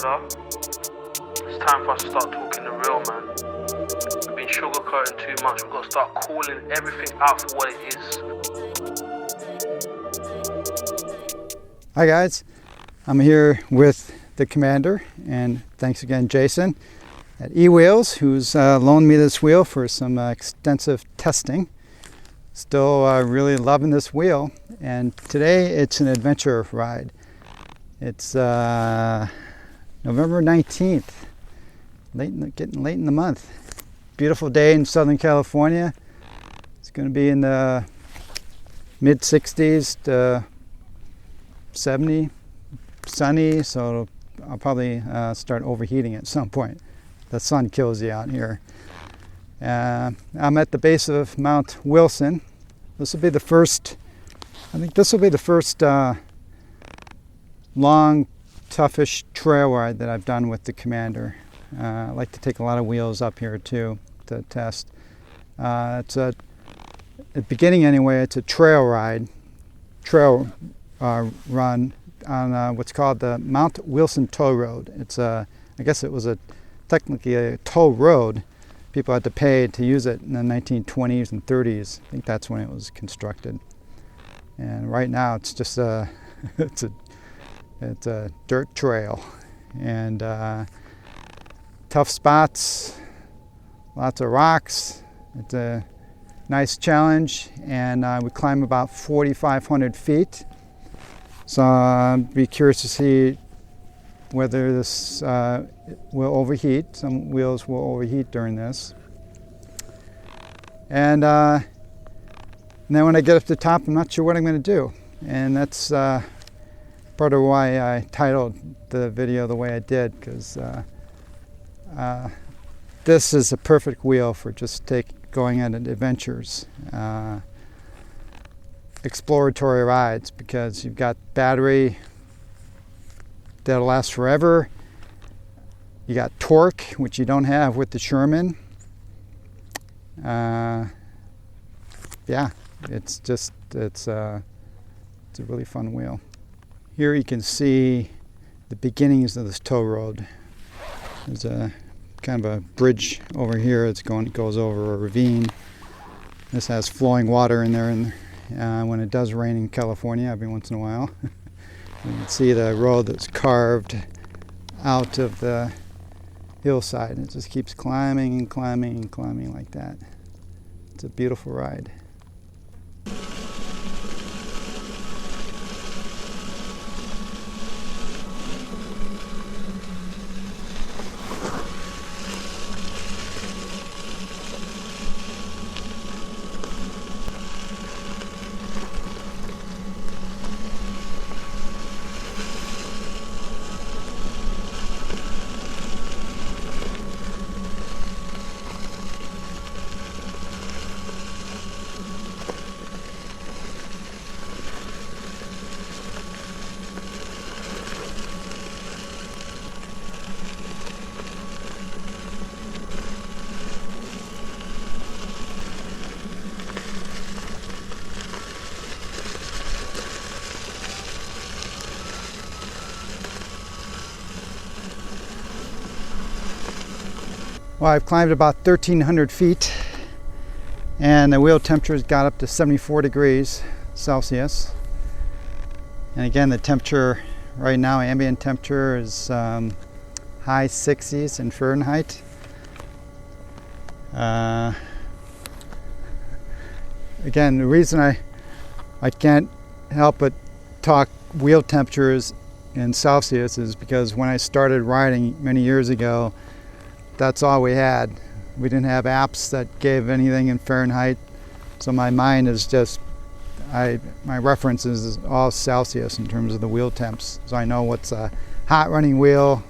brother. It's time for us to start talking the real, man. We've been sugarcoating too much. We've got to start calling everything out for what it is. Hi guys, I'm here with the commander, and thanks again Jason at eWheels, who's loaned me this wheel for some extensive testing. Still really loving this wheel, and today it's an adventure ride. It's November 19th, getting late in the month. Beautiful day in Southern California. It's going to be in the mid 60s to 70, sunny, so I'll probably start overheating at some point. The sun kills you out here. I'm at the base of Mt Wilson. This will be the first, I think this will be the first long, toughish trail ride that I've done with the commander. I like to take a lot of wheels up here too to test. At the beginning anyway, it's a trail ride, run on what's called the Mt Wilson Tow Road. It's I guess it was technically a tow road. People had to pay to use it in the 1920s and 30s. I think that's when it was constructed. And right now it's just it's a dirt trail, and tough spots, lots of rocks. It's a nice challenge, and we climb about 4,500 feet. So I'd be curious to see whether this will overheat. Some wheels will overheat during this. And then when I get up to the top, I'm not sure what I'm going to do. And that's part of why I titled the video the way I did, because this is a perfect wheel for just going on adventures, exploratory rides, because you've got battery that'll last forever. You got torque, which you don't have with the Sherman. Yeah, it's a really fun wheel. Here you can see the beginnings of this tow road. There's a kind of a bridge over here. It goes over a ravine. This has flowing water in there, and when it does rain in California every once in a while. You can see the road that's carved out of the hillside. It just keeps climbing and climbing and climbing like that. It's a beautiful ride. Well, I've climbed about 1,300 feet, and the wheel temperature's got up to 74 degrees Celsius. And again, the temperature right now, ambient temperature, is high 60s in Fahrenheit. Again, the reason I can't help but talk wheel temperatures in Celsius is because when I started riding many years ago, that's all we had. We didn't have apps that gave anything in Fahrenheit, so my mind is just, my reference is all Celsius in terms of the wheel temps, so I know what's a hot running wheel.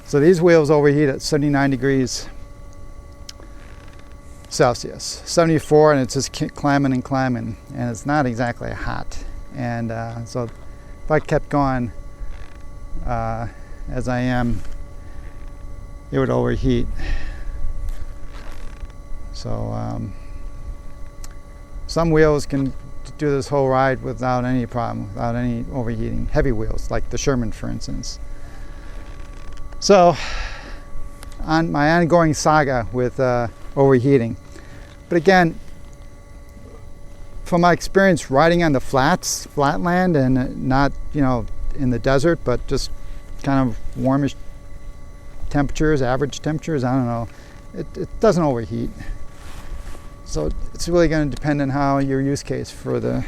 So these wheels overheat at 79 degrees Celsius, 74, and it's just climbing and climbing, and it's not exactly hot. And so if I kept going as I am, it would overheat. So some wheels can do this whole ride without any problem, without any overheating. Heavy wheels, like the Sherman, for instance. So, on my ongoing saga with overheating. But again, from my experience riding on the flatland, and not, in the desert, but just kind of warmish temperatures, average temperatures, I don't know, it doesn't overheat. So it's really going to depend on how your use case for the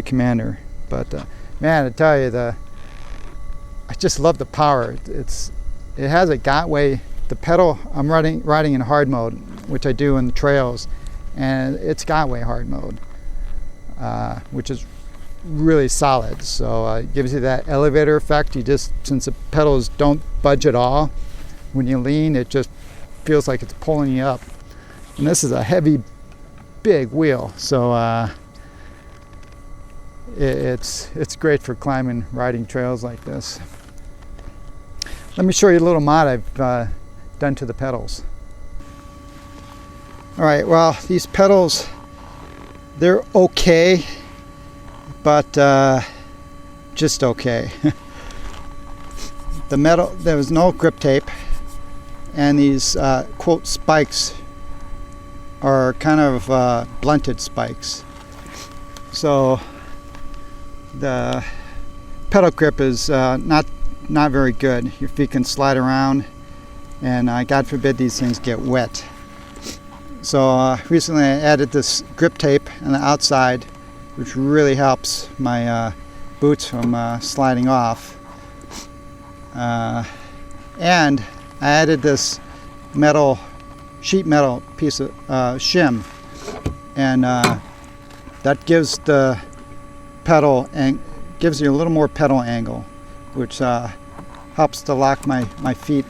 Commander. But man, I tell you, I just love the power. It has a Gotway. The pedal, I'm riding in hard mode, which I do in the trails, and it's Gotway hard mode, which is really solid. So it gives you that elevator effect. Since the pedals don't budge at all, when you lean, it just feels like it's pulling you up. And this is a heavy, big wheel, so it's great for climbing, riding trails like this. Let me show you a little mod I've done to the pedals. All right, well, these pedals, they're okay, but just okay. The metal, there was no grip tape, and these quote spikes are kind of blunted spikes. So the pedal grip is not very good. Your feet can slide around, and God forbid these things get wet. So recently I added this grip tape on the outside, which really helps my boots from sliding off. And I added this sheet metal piece of shim, and that gives the pedal and gives you a little more pedal angle, which helps to lock my feet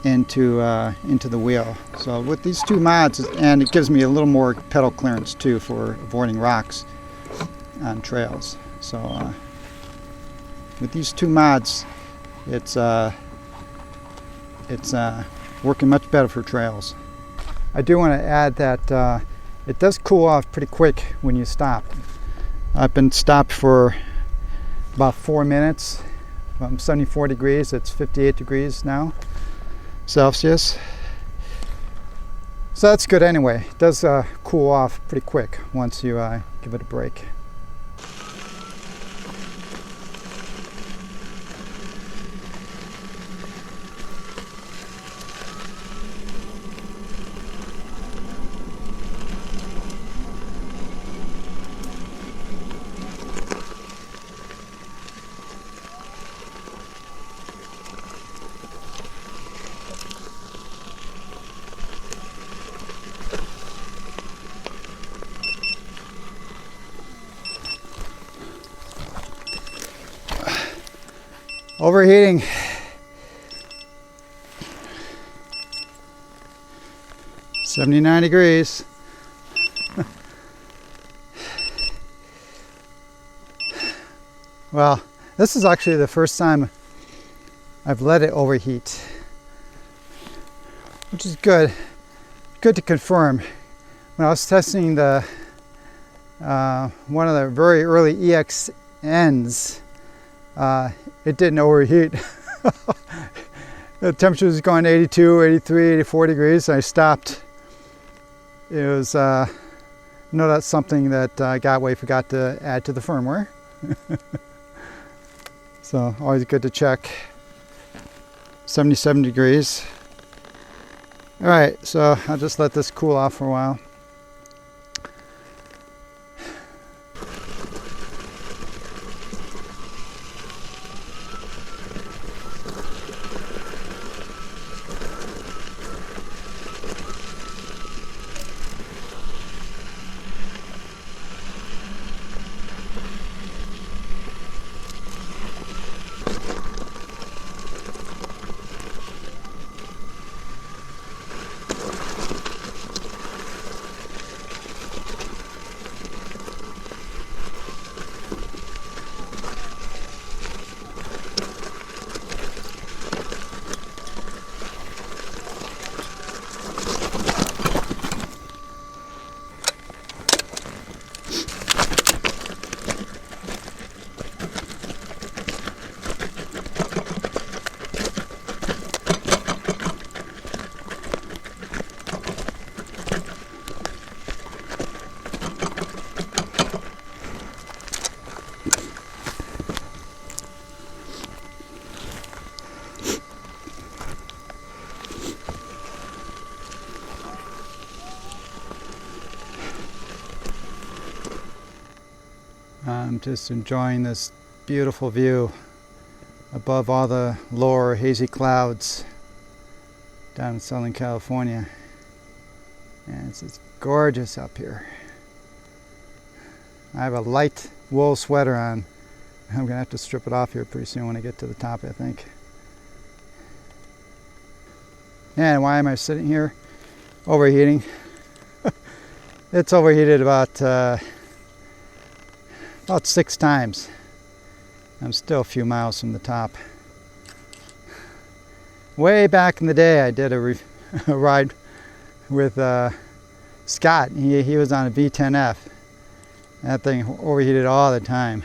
into the wheel. So with these two mods, and it gives me a little more pedal clearance too for avoiding rocks on trails. So with these two mods, it's working much better for trails. I do want to add that it does cool off pretty quick when you stop. I've been stopped for about 4 minutes. From 74 degrees, it's 58 degrees now, Celsius. So that's good anyway. It does cool off pretty quick once you give it a break. Overheating. $79 degrees. Well, this is actually the first time I've let it overheat, which is good. Good to confirm. When I was testing the one of the very early EXNs, it didn't overheat. The temperature was going 82, 83, 84 degrees. I stopped. It was, that's something that Gotway forgot to add to the firmware. So always good to check. 77 degrees. All right, so I'll just let this cool off for a while. I'm just enjoying this beautiful view above all the lower hazy clouds down in Southern California. And it's just gorgeous up here. I have a light wool sweater on. I'm gonna have to strip it off here pretty soon when I get to the top, I think. And why am I sitting here? Overheating. It's overheated about 6 times. I'm still a few miles from the top. Way back in the day, I did a ride with Scott. He was on a V10F. That thing overheated all the time.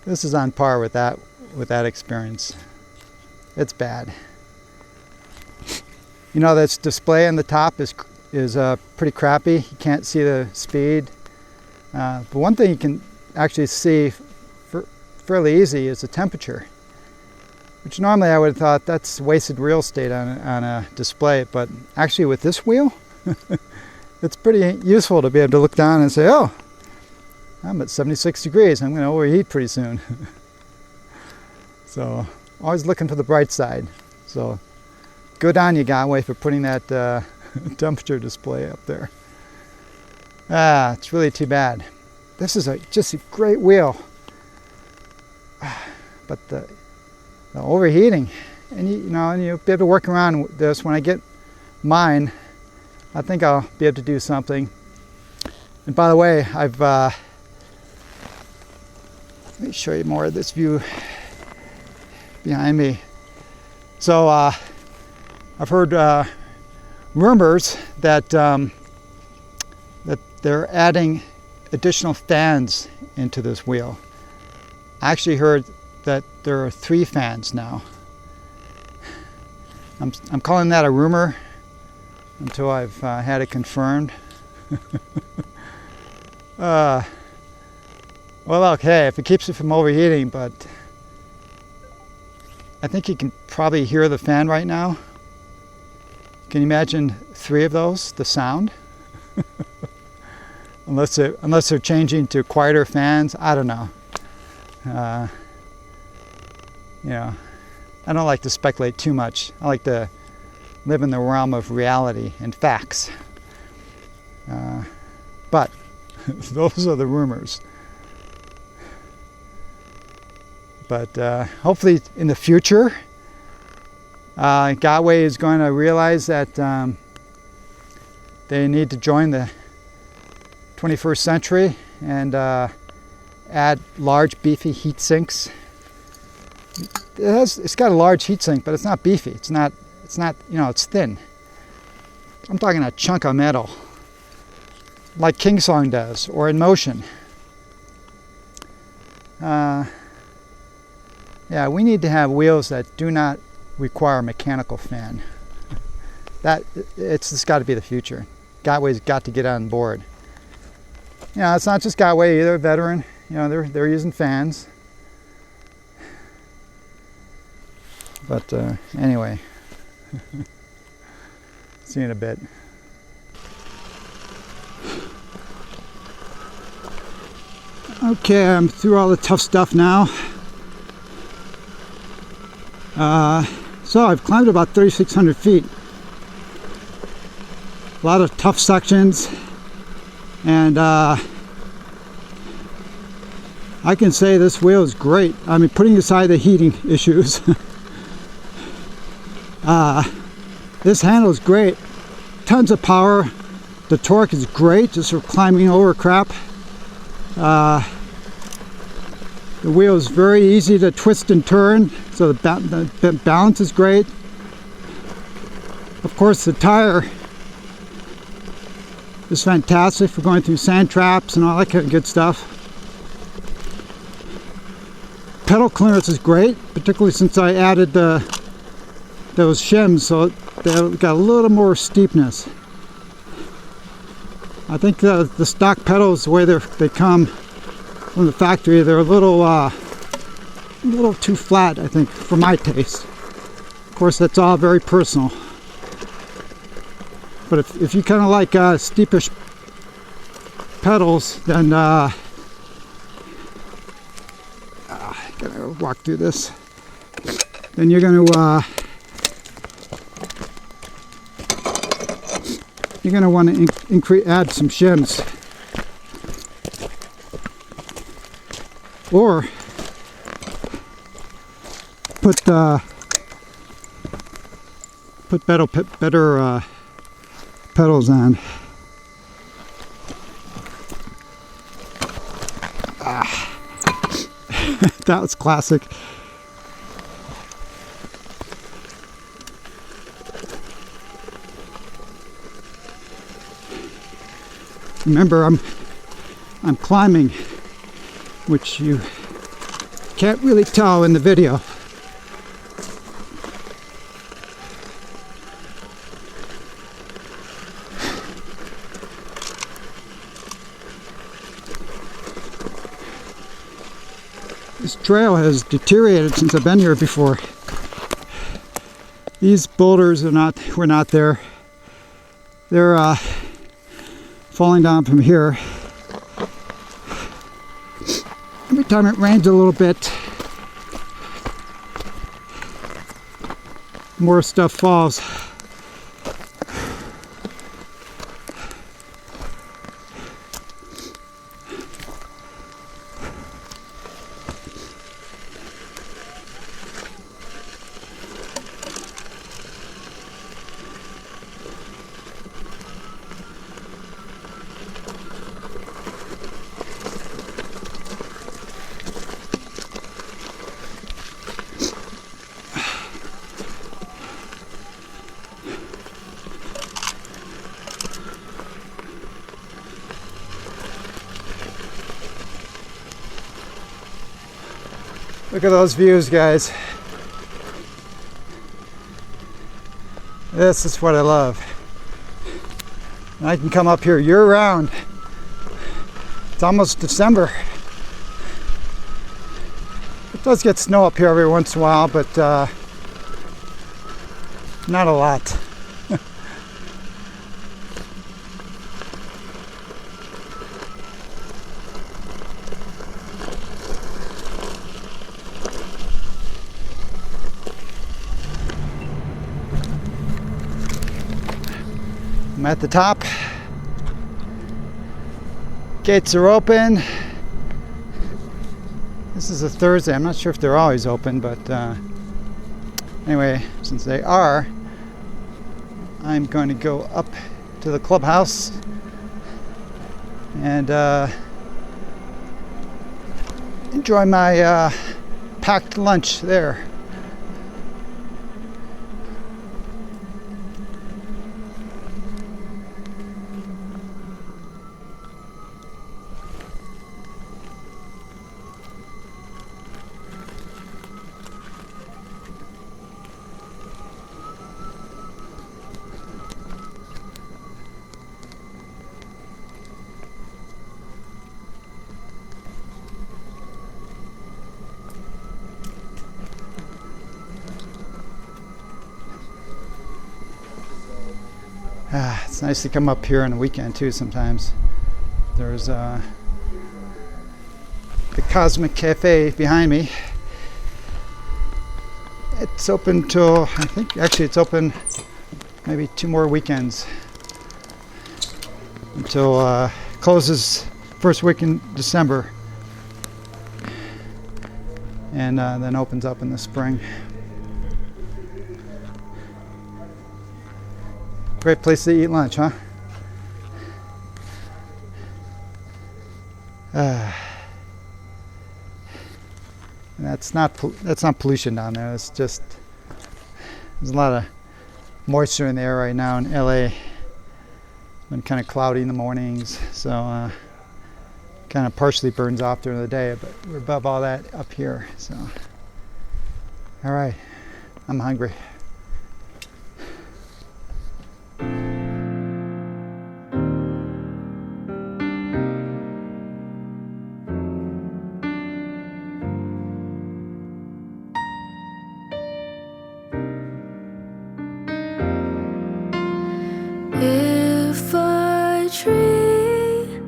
This is on par with that experience. It's bad. You know, this display on the top is pretty crappy. You can't see the speed. But one thing you can actually see fairly easy is the temperature, which normally I would have thought that's wasted real estate on a display. But actually with this wheel, it's pretty useful to be able to look down and say, oh, I'm at 76 degrees. I'm going to overheat pretty soon. So always looking for the bright side. So good on you, Godway, for putting that temperature display up there. It's really too bad. This is just a great wheel. But the overheating, and you'll be able to work around with this. When I get mine, I think I'll be able to do something. And by the way, let me show you more of this view behind me. So I've heard rumors that they're adding additional fans into this wheel. I actually heard that there are 3 fans now. I'm calling that a rumor until I've had it confirmed. Well, okay, if it keeps it from overheating, but I think you can probably hear the fan right now. Can you imagine 3 of those, the sound? unless they're changing to quieter fans, I don't know. I don't like to speculate too much. I like to live in the realm of reality and facts. But those are the rumors. But hopefully in the future, Godway is going to realize that they need to join the 21st century and add large beefy heat sinks. It's got a large heat sink, but it's not beefy. It's not, it's thin. I'm talking a chunk of metal, like Kingsong does, or In Motion. Yeah, we need to have wheels that do not require a mechanical fan. It's got to be the future. Godway's got to get on board. It's not just Godway either. Veteran, they're using fans. But anyway, see you in a bit. Okay, I'm through all the tough stuff now. So I've climbed about 3,600 feet. A lot of tough sections, and I can say this wheel is great. I mean, putting aside the heating issues, this handle is great. Tons of power. The torque is great, just for climbing over crap. The wheel is very easy to twist and turn, so the balance is great. Of course, the tire is fantastic for going through sand traps and all that kind of good stuff. Pedal clearance is great, particularly since I added those shims, so they got a little more steepness. I think the stock pedals, the way they come from the factory, they're a little too flat, I think, for my taste. Of course, that's all very personal. But if you kind of like steepish pedals, then gotta walk through this. Then you're gonna want to add some shims, or put better pedals on. That was classic. Remember, I'm climbing, which you can't really tell in the video. This trail has deteriorated since I've been here before. These boulders were not there. They're falling down from here. Every time it rains a little bit, more stuff falls. Look at those views, guys. This is what I love. And I can come up here year-round. It's almost December. It does get snow up here every once in a while, but not a lot. I'm at the top. Gates are open. This is a Thursday. I'm not sure if they're always open, but anyway, since they are, I'm going to go up to the clubhouse and enjoy my packed lunch there. It's nice to come up here on the weekend too sometimes. There's the Cosmic Cafe behind me. It's open till, I think actually it's open maybe 2 more weekends until closes first week in December, and then opens up in the spring. Great place to eat lunch, huh? That's not pollution down there. It's just there's a lot of moisture in the air right now in LA. It's been kind of cloudy in the mornings, so kind of partially burns off during the day, but we're above all that up here. So, all right, I'm hungry. If a tree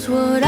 what